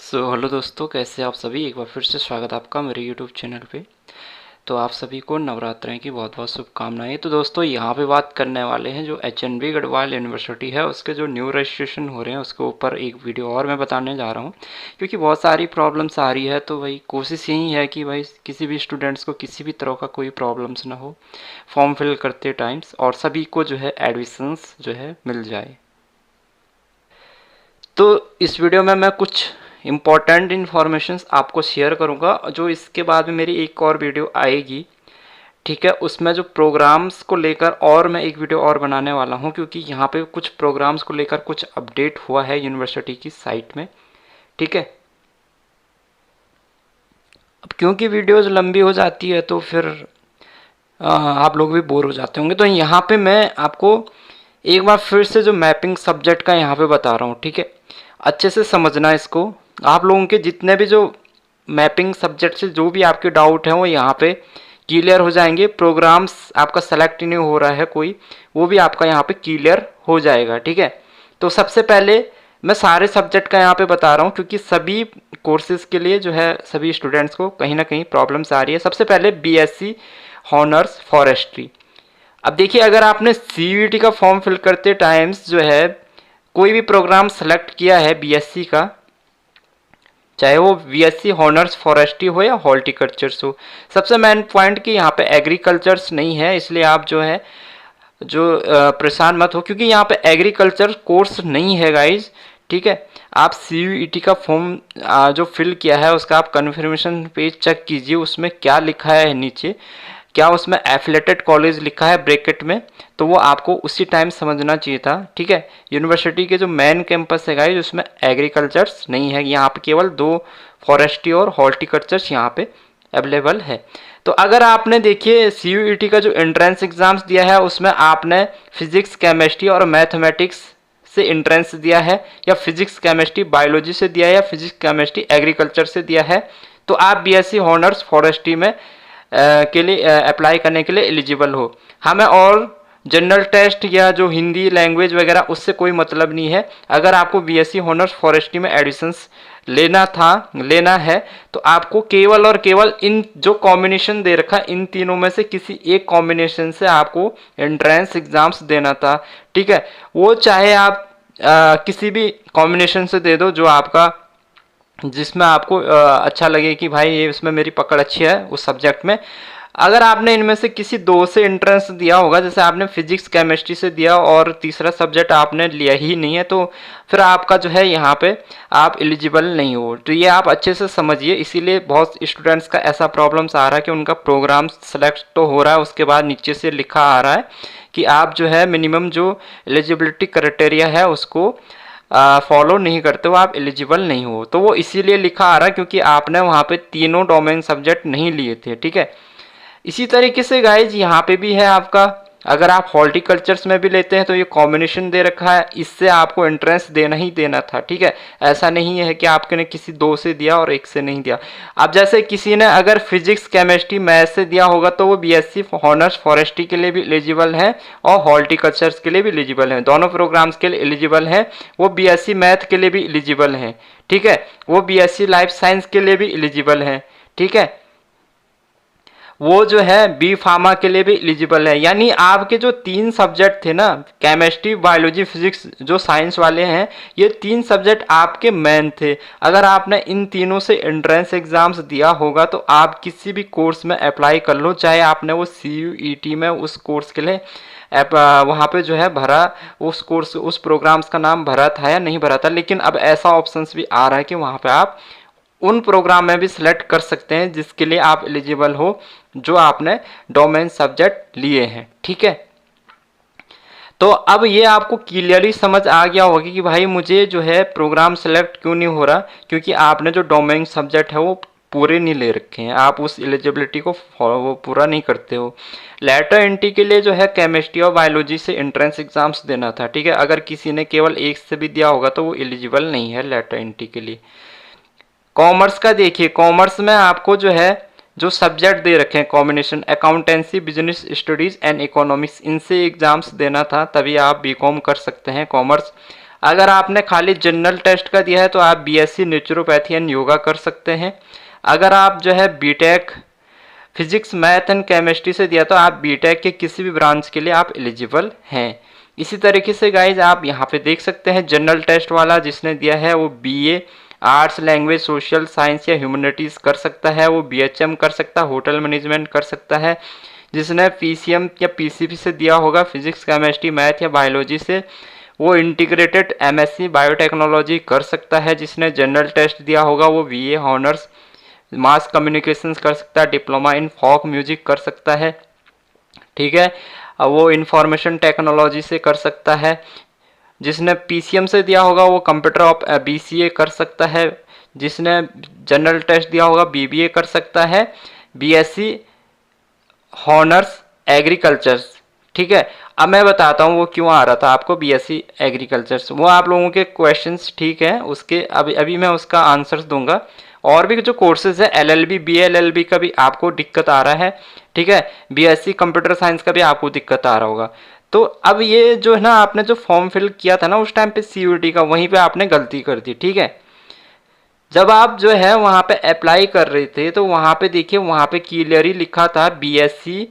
Hello दोस्तों, कैसे आप सभी। एक बार फिर से स्वागत है आपका मेरे यूट्यूब चैनल पे। तो आप सभी को नवरात्रि की बहुत बहुत शुभकामनाएं। तो दोस्तों यहाँ पे बात करने वाले हैं जो एच.एन.बी. गढ़वाल यूनिवर्सिटी है उसके जो न्यू रजिस्ट्रेशन हो रहे हैं उसके ऊपर एक वीडियो और मैं बताने जा रहा हूँ, क्योंकि बहुत सारी प्रॉब्लम्स आ रही है। तो भाई कोशिश यही है कि भाई किसी भी स्टूडेंट्स को किसी भी तरह का कोई प्रॉब्लम्स ना हो फॉर्म फिल करते टाइम्स, और सभी को जो है एडमिशन्स जो है मिल जाए। तो इस वीडियो में मैं कुछ इम्पॉर्टेंट इन्फॉर्मेशंस आपको शेयर करूंगा, जो इसके बाद में मेरी एक और वीडियो आएगी, ठीक है। उसमें जो प्रोग्राम्स को लेकर और मैं एक वीडियो और बनाने वाला हूं, क्योंकि यहाँ पे कुछ प्रोग्राम्स को लेकर कुछ अपडेट हुआ है यूनिवर्सिटी की साइट में, ठीक है। अब क्योंकि वीडियोस लंबी हो जाती है तो फिर आप लोग भी बोर हो जाते होंगे। तो यहाँ पे मैं आपको एक बार फिर से जो मैपिंग सब्जेक्ट का यहाँ पे बता रहा हूँ, ठीक है। अच्छे से समझना इसको। आप लोगों के जितने भी जो मैपिंग सब्जेक्ट से जो भी आपके डाउट हैं वो यहाँ पे क्लियर हो जाएंगे। प्रोग्राम्स आपका सेलेक्ट नहीं हो रहा है कोई, वो भी आपका यहाँ पे क्लियर हो जाएगा, ठीक है। तो सबसे पहले मैं सारे सब्जेक्ट का यहाँ पे बता रहा हूँ, क्योंकि सभी कोर्सेज के लिए जो है सभी स्टूडेंट्स को कहीं ना कहीं प्रॉब्लम्स आ रही है। सबसे पहले बीएससी हॉनर्स फॉरेस्ट्री। अब देखिए, अगर आपने सीयूईटी का फॉर्म फिल करते टाइम्स जो है कोई भी प्रोग्राम सेलेक्ट किया है बीएससी का, चाहे वो बीएससी हॉनर्स फॉरेस्ट्री हो या हॉर्टिकल्चर्स हो, सबसे मेन पॉइंट कि यहाँ पे एग्रीकल्चर्स नहीं है, इसलिए आप जो है परेशान मत हो, क्योंकि यहाँ पे एग्रीकल्चर कोर्स नहीं है गाइज, ठीक है। आप सीयूईटी का फॉर्म जो फिल किया है उसका आप कन्फर्मेशन पेज चेक कीजिए, उसमें क्या लिखा है नीचे, क्या उसमें एफिलेटेड कॉलेज लिखा है ब्रैकेट में, तो वो आपको उसी टाइम समझना चाहिए था, ठीक है। यूनिवर्सिटी के जो मेन कैंपस है गाइज उसमें एग्रीकल्चर्स नहीं है, यहाँ पे केवल 2 फॉरेस्ट्री और हॉर्टिकल्चर्स यहाँ पे अवेलेबल है। तो अगर आपने देखिए सीयूईटी का जो एंट्रेंस एग्जाम्स दिया है उसमें आपने फिजिक्स केमिस्ट्री और मैथमेटिक्स से एंट्रेंस दिया है, या फिजिक्स केमिस्ट्री बायोलॉजी से दिया है, या फिजिक्स केमिस्ट्री एग्रीकल्चर से दिया है, तो आप बीएससी हॉनर्स फॉरेस्ट्री में के लिए अप्लाई करने के लिए एलिजिबल हो। हमें और जनरल टेस्ट या जो हिंदी लैंग्वेज वगैरह उससे कोई मतलब नहीं है। अगर आपको बीएससी हॉनर्स फॉरेस्ट्री में एडिशंस लेना है तो आपको केवल और केवल इन जो कॉम्बिनेशन दे रखा है इन तीनों में से किसी एक कॉम्बिनेशन से आपको एंट्रेंस एग्जाम्स देना था, ठीक है। वो चाहे आप किसी भी कॉम्बिनेशन से दे दो जो आपका जिसमें आपको अच्छा लगे कि भाई ये इसमें मेरी पकड़ अच्छी है उस सब्जेक्ट में। अगर आपने इनमें से किसी 2 से एंट्रेंस दिया होगा, जैसे आपने फिजिक्स केमिस्ट्री से दिया और तीसरा सब्जेक्ट आपने लिया ही नहीं है, तो फिर आपका जो है यहाँ पे आप एलिजिबल नहीं हो। तो ये आप अच्छे से समझिए। इसीलिए बहुत स्टूडेंट्स का ऐसा प्रॉब्लम्स आ रहा है कि उनका प्रोग्राम सेलेक्ट तो हो रहा है, उसके बाद नीचे से लिखा आ रहा है कि आप जो है मिनिमम जो एलिजिबिलिटी क्राइटेरिया है उसको फॉलो नहीं करते हो, आप एलिजिबल नहीं हो। तो वो इसीलिए लिखा आ रहा है क्योंकि आपने वहाँ पे तीनों डोमेन सब्जेक्ट नहीं लिए थे, ठीक है। इसी तरीके से गाइज यहाँ पे भी है आपका, अगर आप हॉर्टिकल्चर्स में भी लेते हैं तो ये कॉम्बिनेशन दे रखा है, इससे आपको एंट्रेंस देना ही देना था, ठीक है। ऐसा नहीं है कि आपके ने किसी 2 से दिया और 1 से नहीं दिया। अब जैसे किसी ने अगर फिजिक्स केमिस्ट्री मैथ से दिया होगा तो वो बीएससी हॉनर्स फॉरेस्ट्री के लिए भी एलिजिबल है और हॉर्टिकल्चर्स के लिए भी एलिजिबल है, दोनों प्रोग्राम्स के लिए एलिजिबल है। वो बीएससी मैथ के लिए भी एलिजिबल है, ठीक है। वो बीएससी लाइफ साइंस के लिए भी एलिजिबल है, ठीक है। वो जो है बी फार्मा के लिए भी एलिजिबल है। यानी आपके जो 3 सब्जेक्ट थे ना, केमिस्ट्री बायोलॉजी फिजिक्स जो साइंस वाले हैं, ये 3 सब्जेक्ट आपके मेन थे। अगर आपने इन तीनों से एंट्रेंस एग्जाम्स दिया होगा तो आप किसी भी कोर्स में अप्लाई कर लो, चाहे आपने वो सीयूईटी में उस कोर्स के लिए वहाँ पे जो है भरा, उस कोर्स उस प्रोग्राम्स का नाम भरा था या नहीं भरा था, लेकिन अब ऐसा ऑप्शंस भी आ रहा है कि वहाँ पे आप उन प्रोग्राम में भी सिलेक्ट कर सकते हैं जिसके लिए आप एलिजिबल हो, जो आपने डोमेन सब्जेक्ट लिए हैं, ठीक है। तो अब ये आपको क्लियरली समझ आ गया होगा कि भाई मुझे जो है प्रोग्राम सेलेक्ट क्यों नहीं हो रहा, क्योंकि आपने जो डोमेन सब्जेक्ट है वो पूरे नहीं ले रखे हैं, आप उस एलिजिबिलिटी को वो पूरा नहीं करते हो। लेटर एंट्री के लिए जो है केमिस्ट्री और बायोलॉजी से एंट्रेंस एग्जाम्स देना था, ठीक है। अगर किसी ने केवल 1 से भी दिया होगा तो वो एलिजिबल नहीं है लेटर एंट्री के लिए। कॉमर्स का देखिए, कॉमर्स में आपको जो है जो सब्जेक्ट दे रखे हैं combination accountancy business studies and economics, इनसे एग्जाम्स देना था, तभी आप बीकॉम कर सकते हैं कॉमर्स। अगर आपने खाली जनरल टेस्ट का दिया है तो आप बीएससी नेचुरोपैथी एंड योगा कर सकते हैं। अगर आप जो है BTech physics math and chemistry से दिया तो आप बीटेक के किसी भी ब्रांच के लिए आप एलिजिबल हैं। इसी तरीके से गाइज आप यहाँ पे देख सकते हैं जनरल टेस्ट वाला जिसने दिया है वो BA arts language social science या ह्यूमैनिटीज़ कर सकता है, वो बीएचएम कर सकता है, होटल मैनेजमेंट कर सकता है। जिसने पीसीएम या पीसीबी से दिया होगा फिजिक्स केमिस्ट्री मैथ या बायोलॉजी से वो इंटीग्रेटेड एमएससी बायोटेक्नोलॉजी कर सकता है। जिसने जनरल टेस्ट दिया होगा वो बीए ऑनर्स मास कम्युनिकेशंस कर सकता है, डिप्लोमा इन फोक म्यूजिक कर सकता है, ठीक है। अब वो इंफॉर्मेशन टेक्नोलॉजी से कर सकता है। जिसने पीसीएम से दिया होगा वो कंप्यूटर ऑफ बीसीए कर सकता है। जिसने जनरल टेस्ट दिया होगा बीबीए कर सकता है, बीएससी हॉनर्स एग्रीकल्चर, ठीक है। अब मैं बताता हूँ वो क्यों आ रहा था आपको बीएससी एग्रीकल्चर, वो आप लोगों के क्वेश्चंस, ठीक है, उसके अभी मैं उसका आंसर्स दूंगा। और भी जो कोर्सेज है एलएलबी बीएलएलबी का भी आपको दिक्कत आ रहा है, ठीक है। बीएससी कंप्यूटर साइंस का भी आपको दिक्कत आ रहा होगा। तो अब ये जो है ना आपने जो फॉर्म फिल किया था ना उस टाइम पे सीयूईटी का, वहीं पे आपने गलती कर दी, ठीक है। जब आप जो है वहाँ पे अप्लाई कर रहे थे तो वहाँ पे देखिए वहाँ पे क्लियरली लिखा था बीएससी।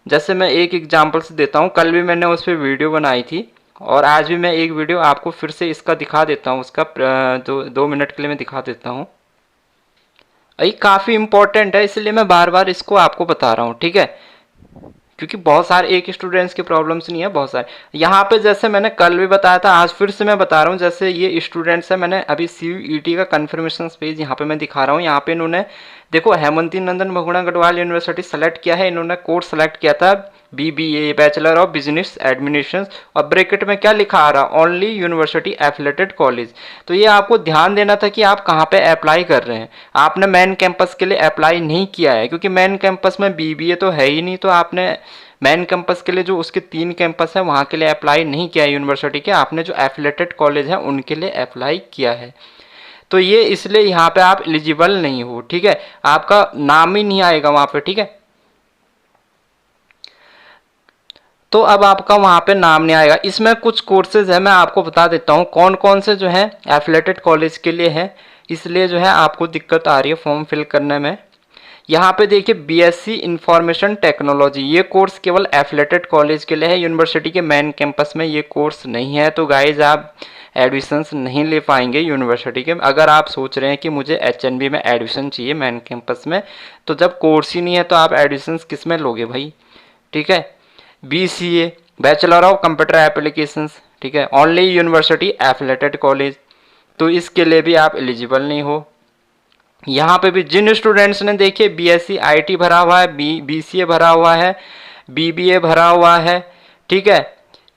जैसे मैं एक एग्जांपल से देता हूँ, कल भी मैंने उस पर वीडियो बनाई थी और आज भी मैं एक वीडियो आपको फिर से इसका दिखा देता हूँ, उसका 2 मिनट के लिए मैं दिखा देता हूँ। ये काफ़ी इंपॉर्टेंट है इसलिए मैं बार बार इसको आपको बता रहा हूँ, ठीक है, क्योंकि बहुत सारे एक स्टूडेंट्स की प्रॉब्लम्स नहीं है, बहुत सारे। यहाँ पे जैसे मैंने कल भी बताया था आज फिर से मैं बता रहा हूँ, जैसे ये स्टूडेंट्स है, मैंने अभी सीयूईटी का कन्फर्मेशन पेज यहाँ पे मैं दिखा रहा हूँ। यहाँ पे इन्होंने देखो हेमंती नंदन बहुगुणा गढ़वाल यूनिवर्सिटी सेलेक्ट किया है, इन्होंने कोर्स सेलेक्ट किया था BBA bachelor of business administration और ब्रैकेट में क्या लिखा आ रहा ओनली यूनिवर्सिटी एफिलेटेड कॉलेज। तो ये आपको ध्यान देना था कि आप कहाँ पे अप्लाई कर रहे हैं। आपने मेन कैंपस के लिए अप्लाई नहीं किया है क्योंकि मेन कैंपस में बीबीए तो है ही नहीं, तो आपने मेन कैंपस के लिए जो उसके 3 कैंपस है वहाँ के लिए अप्लाई नहीं किया है यूनिवर्सिटी के, आपने जो एफिलेटेड कॉलेज है उनके लिए अप्लाई किया है। तो ये इसलिए यहाँ पे आप एलिजिबल नहीं हो, ठीक है, आपका नाम ही नहीं आएगा वहाँ पे, ठीक है। तो अब आपका वहाँ पे नाम नहीं आएगा। इसमें कुछ कोर्सेज है मैं आपको बता देता हूँ कौन कौन से जो है एफिलेटेड कॉलेज के लिए है, इसलिए जो है आपको दिक्कत आ रही है फॉर्म फिल करने में। यहाँ पे देखिए बीएससी इंफॉर्मेशन टेक्नोलॉजी, ये कोर्स केवल एफिलेटेड कॉलेज के लिए है, यूनिवर्सिटी के मेन कैंपस में ये कोर्स नहीं है। तो गाइज आप एडमिशन्स नहीं ले पाएंगे यूनिवर्सिटी के। अगर आप सोच रहे हैं कि मुझे एचएनबी में एडमिशन चाहिए मेन कैंपस में, तो जब कोर्स ही नहीं है तो आप एडमिशन्स किस में लोगे भाई, ठीक है। BCA bachelor of computer applications, ठीक है, ओनली यूनिवर्सिटी एफिलेटेड कॉलेज, तो इसके लिए भी आप एलिजिबल नहीं हो। यहाँ पे भी जिन स्टूडेंट्स ने देखिए बीएससी आईटी भरा हुआ है, बीसीए भरा हुआ है, बीबीए भरा हुआ है, ठीक है,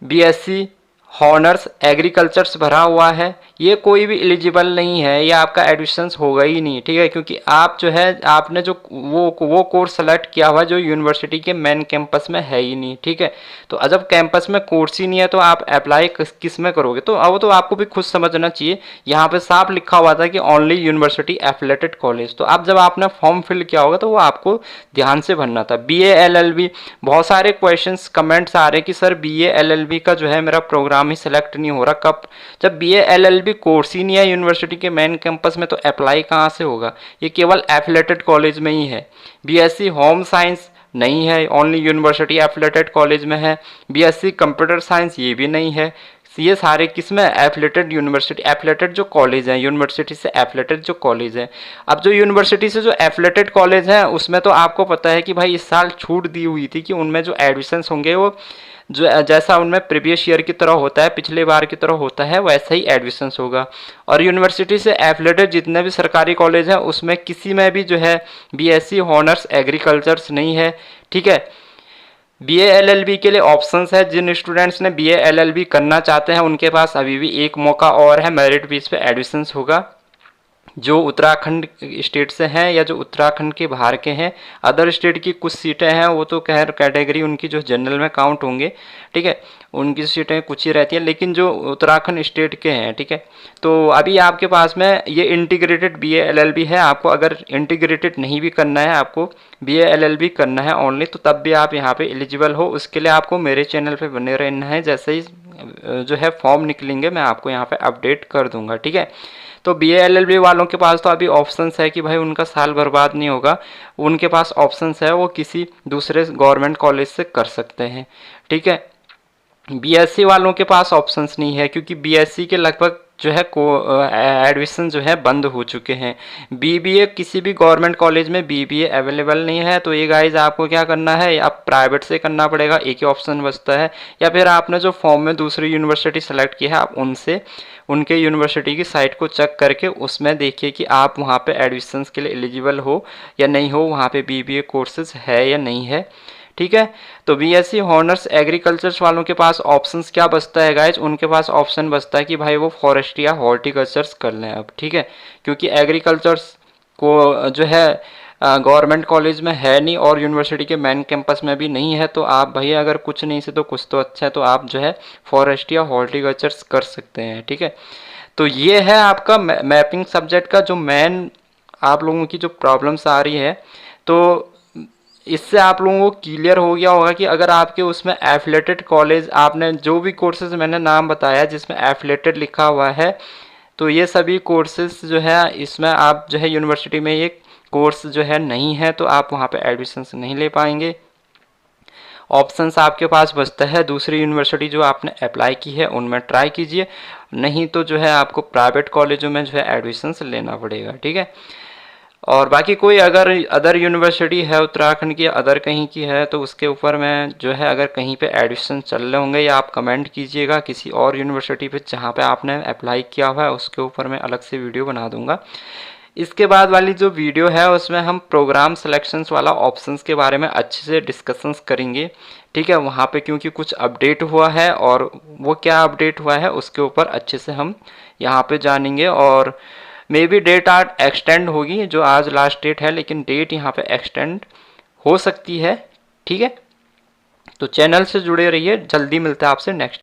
बीएससी हॉनर्स एग्रीकल्चर्स भरा हुआ है, ये कोई भी एलिजिबल नहीं है, ये आपका एडमिशन्स होगा ही नहीं, ठीक है, क्योंकि आप जो है आपने जो वो कोर्स सेलेक्ट किया हुआ जो यूनिवर्सिटी के मेन कैंपस में है ही नहीं, ठीक है। तो जब कैंपस में कोर्स ही नहीं है तो आप अप्लाई किस में करोगे। तो अब तो आपको भी खुद समझना चाहिए, यहाँ पे साफ लिखा हुआ था कि ओनली यूनिवर्सिटी एफिलेटेड कॉलेज। तो अब जब आपने फॉर्म फिल किया होगा तो वो आपको ध्यान से भरना था। बीए एलएलबी, बहुत सारे क्वेश्चंस कमेंट्स आ रहे कि सर बीए एलएलबी का जो है मेरा प्रोग्राम ही सेलेक्ट नहीं हो रहा। कब, जब बीए एलएलबी कोर्स ही नहीं है यूनिवर्सिटी के मेन कैंपस में तो अप्लाई कहाँ से होगा, ये केवल एफिलेटेड कॉलेज में ही है। बीएससी होम साइंस नहीं है, ओनली यूनिवर्सिटी एफिलेटेड कॉलेज में है। बीएससी कंप्यूटर साइंस ये भी नहीं है। ये सारे किसमें एफिलेटेड यूनिवर्सिटी, एफिलेटेड जो कॉलेज हैं यूनिवर्सिटी से एफिलेटेड जो कॉलेज हैं। अब जो यूनिवर्सिटी से जो एफिलेटेड कॉलेज हैं उसमें तो आपको पता है कि भाई इस साल छूट दी हुई थी कि उनमें जो एडमिशन्स होंगे वो जो जैसा उनमें प्रीवियस ईयर की तरह होता है, पिछले बार की तरह होता है, वैसा ही एडमिशन्स होगा। और यूनिवर्सिटी से एफिलेटेड जितने भी सरकारी कॉलेज हैं उसमें किसी में भी जो है बीएससी हॉनर्स एग्रीकल्चर्स नहीं है, ठीक है। बीए एलएलबी के लिए ऑप्शंस है, जिन स्टूडेंट्स ने बीए एलएलबी करना चाहते हैं उनके पास अभी भी एक मौका और है, मेरिट बेस पे एडमिशन्स होगा। जो उत्तराखंड स्टेट से हैं या जो उत्तराखंड के बाहर के हैं, अदर स्टेट की कुछ सीटें हैं वो तो खैर कैटेगरी उनकी जो जनरल में काउंट होंगे, ठीक है, उनकी सीटें कुछ ही रहती हैं, लेकिन जो उत्तराखंड स्टेट के हैं, ठीक है। तो अभी आपके पास में ये इंटीग्रेटेड बीए एलएलबी है। आपको अगर इंटीग्रेटेड नहीं भी करना है, आपको बीए एलएलबी करना है ओनली, तो तब भी आप यहाँ पे एलिजिबल हो। उसके लिए आपको मेरे चैनल पे बने रहना है। जैसे ही जो है फॉर्म निकलेंगे मैं आपको यहाँ पे अपडेट कर दूंगा, ठीक है। तो BA LLB वालों के पास तो अभी ऑप्शंस है कि भाई उनका साल बर्बाद नहीं होगा, उनके पास ऑप्शंस है, वो किसी दूसरे गवर्नमेंट कॉलेज से कर सकते हैं, ठीक है। BSc वालों के पास ऑप्शंस नहीं है, क्योंकि BSc के लगभग जो है एडमिशन जो है बंद हो चुके हैं। BBA किसी भी गवर्नमेंट कॉलेज में BBA अवेलेबल नहीं है। तो ये गाइज आपको क्या करना है, आप प्राइवेट से करना पड़ेगा, एक ही ऑप्शन बचता है, या फिर आपने जो फॉर्म में दूसरी यूनिवर्सिटी सेलेक्ट की है आप उनसे उनके यूनिवर्सिटी की साइट को चेक करके उसमें देखिए कि आप वहाँ पे एडमिशन्स के लिए एलिजिबल हो या नहीं हो, वहाँ पे BBA कोर्सेज है या नहीं है, ठीक है। तो BSc हॉनर्स एग्रीकल्चर्स वालों के पास ऑप्शंस क्या बचता है गाइज, उनके पास ऑप्शन बचता है कि भाई वो फॉरेस्ट या हॉर्टिकल्चर्स कर लें अब, ठीक है। क्योंकि एग्रीकल्चर्स को जो है गवर्नमेंट कॉलेज में है नहीं और यूनिवर्सिटी के मेन कैंपस में भी नहीं है, तो आप भाई अगर कुछ नहीं से तो कुछ तो अच्छा है, तो आप जो है फॉरेस्ट या हॉर्टिकल्चर्स कर सकते हैं, ठीक है। तो ये है आपका मैपिंग सब्जेक्ट का जो मेन आप लोगों की जो प्रॉब्लम्स आ रही है। तो इससे आप लोगों को क्लियर हो गया होगा कि अगर आपके उसमें एफिलेटेड कॉलेज, आपने जो भी कोर्सेज मैंने नाम बताया जिसमें एफिलेटेड लिखा हुआ है, तो ये सभी कोर्सेज जो है इसमें आप जो है यूनिवर्सिटी में ये कोर्स जो है नहीं है, तो आप वहाँ पे एडमिशन्स नहीं ले पाएंगे। ऑप्शंस आपके पास बचता है दूसरी यूनिवर्सिटी जो आपने अप्लाई की है उनमें ट्राई कीजिए, नहीं तो जो है आपको प्राइवेट कॉलेजों में जो है एडमिशन्स लेना पड़ेगा, ठीक है। और बाकी कोई अगर अदर यूनिवर्सिटी है उत्तराखंड की, अदर कहीं की है, तो उसके ऊपर मैं जो है अगर कहीं पे एडमिशन चल रहे होंगे या आप कमेंट कीजिएगा किसी और यूनिवर्सिटी पे जहाँ पे आपने अप्लाई किया हुआ है, उसके ऊपर मैं अलग से वीडियो बना दूंगा। इसके बाद वाली जो वीडियो है उसमें हम प्रोग्राम सिलेक्शंस वाला ऑप्शंस के बारे में अच्छे से डिस्कशंस करेंगे, ठीक है। वहाँ पे क्योंकि कुछ अपडेट हुआ है और वो क्या अपडेट हुआ है उसके ऊपर अच्छे से हम यहाँ पे जानेंगे, और मे बी डेट आज एक्सटेंड होगी, जो आज लास्ट डेट है लेकिन डेट यहाँ पे एक्सटेंड हो सकती है, ठीक है। तो चैनल से जुड़े रहिए, जल्दी मिलते हैं आपसे नेक्स्ट